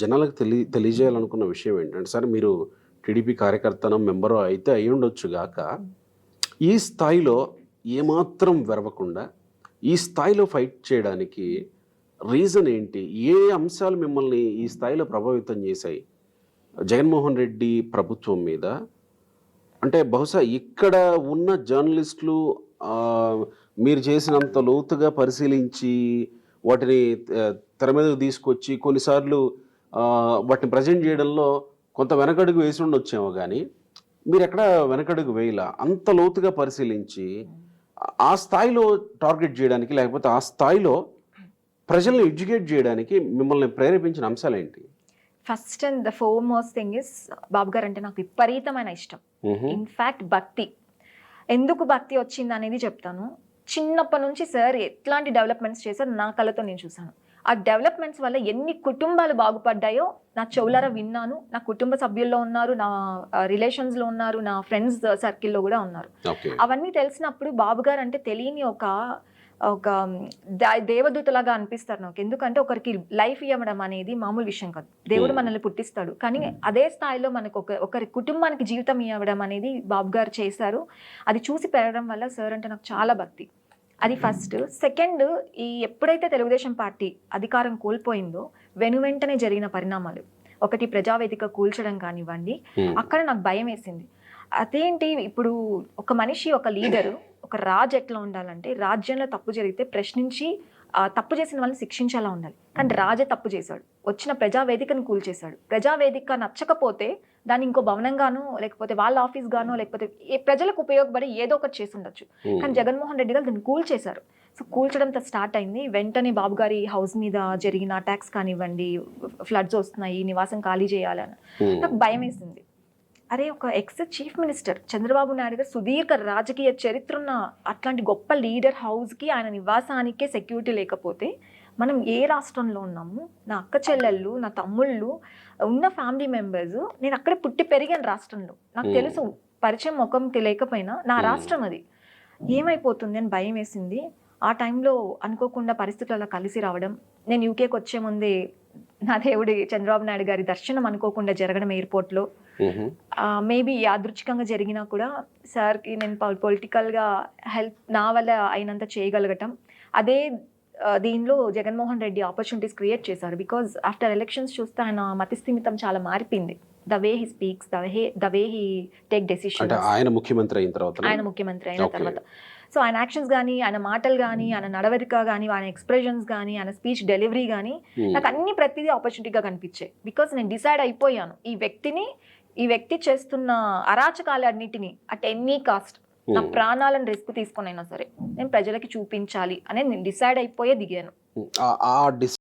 జనాలకు తెలియజేయాలనుకున్న విషయం ఏంటంటే, సరే మీరు టీడీపీ కార్యకర్తనో, మెంబరో అయితే అయ్యుండొచ్చు గాక, ఈ స్థాయిలో ఏమాత్రం వెరవకుండా, ఈ స్థాయిలో ఫైట్ చేయడానికి రీజన్ ఏంటి? ఏ అంశాలు మిమ్మల్ని ఈ స్థాయిలో ప్రభావితం చేశాయి? జగన్మోహన్ రెడ్డి ప్రభుత్వం మీద అంటే బహుశా ఇక్కడ ఉన్న జర్నలిస్టులు మీరు చేసినంత లోతుగా పరిశీలించి వాటిని తెర మీదకు తీసుకొచ్చి కొన్నిసార్లు వాటిని ప్రజెంట్ చేయడంలో కొంత వెనకడుగు వేసి ఉండొచ్చేమో కానీ మీరు ఎక్కడ వెనకడుగు వేయలా. అంత లోతుగా పరిశీలించి ఆ స్థాయిలో టార్గెట్ చేయడానికి లేకపోతే ఆ స్థాయిలో ప్రజల్ని ఎడ్యుకేట్ చేయడానికి మిమ్మల్ని ప్రేరేపించిన అంశాలు ఏంటి? First and the foremost thing is Babu garu అంటే నాకు విపరీతమైన ఇష్టం. ఇన్ఫ్యాక్ట్ భక్తి. ఎందుకు భక్తి వచ్చింది అనేది చెప్తాను. చిన్నప్పటి నుంచి సార్ ఎట్లాంటి డెవలప్మెంట్స్ చేశారు నా కళ్ళతో నేను చూశాను. ఆ డెవలప్మెంట్స్ వల్ల ఎన్ని కుటుంబాలు బాగుపడ్డాయో నా చెవులారా విన్నాను. నా కుటుంబ సభ్యుల్లో ఉన్నారు, నా రిలేషన్స్లో ఉన్నారు, నా ఫ్రెండ్స్ సర్కిల్లో కూడా ఉన్నారు. అవన్నీ తెలిసినప్పుడు బాబు గారు అంటే తెలియని ఒక దేవదూతలాగా అనిపిస్తారు నాకు. ఎందుకంటే ఒకరికి లైఫ్ ఇవ్వడం అనేది మామూలు విషయం కాదు. దేవుడు మనల్ని పుట్టిస్తాడు, కానీ అదే స్థాయిలో మనకు ఒకరి కుటుంబానికి జీవితం ఇవ్వడం అనేది బాబు గారు చేశారు. అది చూసి పెరగడం వల్ల సార్ అంటే నాకు చాలా భక్తి. అది ఫస్ట్. సెకండ్, ఎప్పుడైతే తెలుగుదేశం పార్టీ అధికారం కోల్పోయిందో వెనువెంటనే జరిగిన పరిణామాలు, ఒకటి ప్రజావేదిక కూల్చడం కానివ్వండి, అక్కడ నాకు భయం వేసింది. అదేంటి, ఇప్పుడు ఒక మనిషి, ఒక లీడరు, ఒక రాజు ఎట్లా ఉండాలంటే రాజ్యంలో తప్పు జరిగితే ప్రశ్నించి తప్పు చేసిన వాళ్ళని శిక్షించేలా ఉండాలి. కానీ రాజే తప్పు చేశాడు, వచ్చిన ప్రజావేదికను కూల్చేశాడు. ప్రజావేదిక నచ్చకపోతే దాన్ని ఇంకో భవనంగానో లేకపోతే వాళ్ళ ఆఫీస్ గానో లేకపోతే ప్రజలకు ఉపయోగపడి ఏదో ఒకటి చేసి ఉండొచ్చు. కానీ జగన్మోహన్ రెడ్డి గారు దాన్ని కూల్చేశారు. సో కూల్చడంతో స్టార్ట్ అయింది. వెంటనే బాబు గారి హౌస్ మీద జరిగిన అటాక్స్ కానివ్వండి, ఫ్లడ్స్ వస్తున్నాయి, నివాసం ఖాళీ చేయాలని నాకు భయం వేసింది. అరే, ఒక ex chief minister Chandrababu Naidu గారు సుదీర్ఘ రాజకీయ చరిత్ర ఉన్న అట్లాంటి గొప్ప లీడర్ హౌస్కి, ఆయన నివాసానికే సెక్యూరిటీ లేకపోతే మనం ఏ రాష్ట్రంలో ఉన్నాము? నా అక్క చెల్లెళ్ళు, నా తమ్ముళ్ళు ఉన్న ఫ్యామిలీ మెంబర్స్, నేను అక్కడే పుట్టి పెరిగాను రాష్ట్రంలో. నాకు తెలుసు, పరిచయం ముఖం లేకపోయినా నా రాష్ట్రం అది. ఏమైపోతుంది అని భయం వేసింది. ఆ టైంలో అనుకోకుండా పరిస్థితులు అలా కలిసి రావడం, నేను యూకేకి వచ్చే ముందే నా దేవుడి చంద్రబాబు నాయుడు గారి దర్శనం అనుకోకుండా జరగడం ఎయిర్పోర్ట్లో. మేబీ యాదృచ్ఛికంగా జరిగినా కూడా సార్కి నేను పొలిటికల్గా హెల్ప్ నా వల్ల అయినంత చేయగలగటం, అదే దీనిలో జగన్మోహన్ రెడ్డి ఆపర్చునిటీస్ క్రియేట్ చేశారు. బికాజ్ ఆఫ్టర్ ఎలక్షన్స్ చూస్తే ఆయన మతిస్థిమితం చాలా మారిపోయింది. The way he speaks, the way he take decision. ఆయన ముఖ్యమంత్రి అయిన తర్వాత సో ఆయన యాక్షన్స్ కానీ, ఆయన మాటలు కానీ, ఆయన నడవడిక కానీ, ఆయన ఎక్స్ప్రెషన్స్ కానీ, ఆయన స్పీచ్ డెలివరీ కానీ నాకు అన్ని ప్రతిదీ ఆపర్చునిటీగా కనిపించాయి. బికాజ్ నేను డిసైడ్ అయిపోయాను, ఈ వ్యక్తి చేస్తున్న అరాచకాలన్నిటినీ అట్ ఎనీ కాస్ట్ నా ప్రాణాలను రిస్క్ తీసుకునైనా సరే నేను ప్రజలకి చూపించాలి అని నేను డిసైడ్ అయిపోయే దిగాను.